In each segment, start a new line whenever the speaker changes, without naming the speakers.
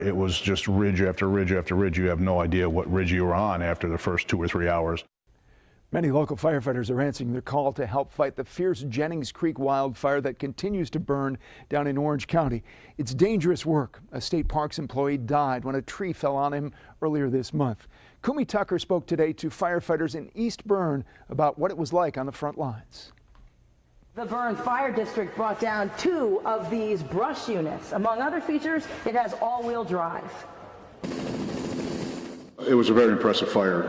It was just ridge after ridge after ridge. You have no idea what ridge you were on after the first 2 or 3 hours.
Many local firefighters are answering their call to help fight the fierce Jennings Creek wildfire that continues to burn down in Orange County. It's dangerous work. A state parks employee died when a tree fell on him earlier this month. Kumi Tucker spoke today to firefighters in East Berne about what it was like on the front lines.
The Berne Fire District brought down 2 of these brush units. Among other features, it has all-wheel drive.
It was a very impressive fire.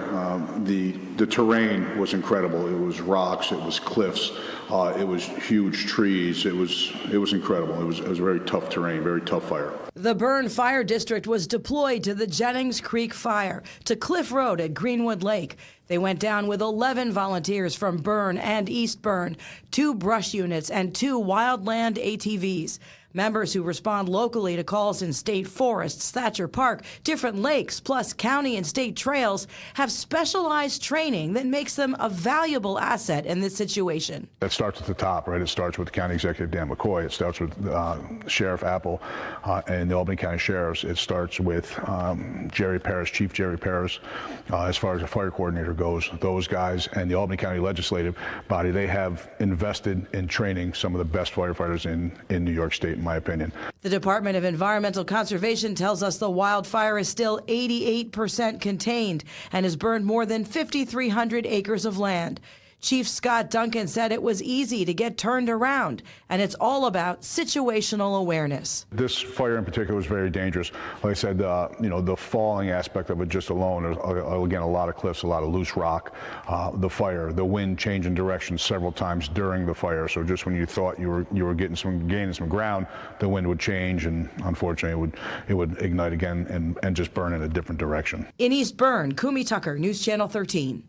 The terrain was incredible. It was rocks, it was cliffs, it was huge trees. It was incredible. It was a very tough terrain, very tough fire.
The Berne Fire District was deployed to the Jennings Creek fire, to Cliff Road at Greenwood Lake. They went down with 11 volunteers from Berne and East Berne, 2 brush units, and 2 wildland ATVs. Members who respond locally to calls in state forests, Thatcher Park, different lakes, plus county and state trails, have specialized training that makes them a valuable asset in this situation.
That starts at the top, right? It starts with County Executive Dan McCoy. It starts with Sheriff Apple and the Albany County Sheriffs. It starts with Jerry Paris, Chief Jerry Paris. As far as the fire coordinator goes, those guys and the Albany County Legislative Body, they have invested in training some of the best firefighters in New York State, in my opinion.
The Department of Environmental Conservation tells us the wildfire is still 88% contained and has burned more than 5,300 acres of land. Chief Scott Duncan said it was easy to get turned around, and it's all about situational awareness.
This fire in particular was very dangerous. Like I said, the falling aspect of it just alone, there's, again, a lot of cliffs, a lot of loose rock. The fire, the wind changing direction several times during the fire. So just when you thought you were gaining some ground, the wind would change, and unfortunately it would ignite again and just burn in a different direction.
In East Berne, Kumi Tucker, News Channel 13.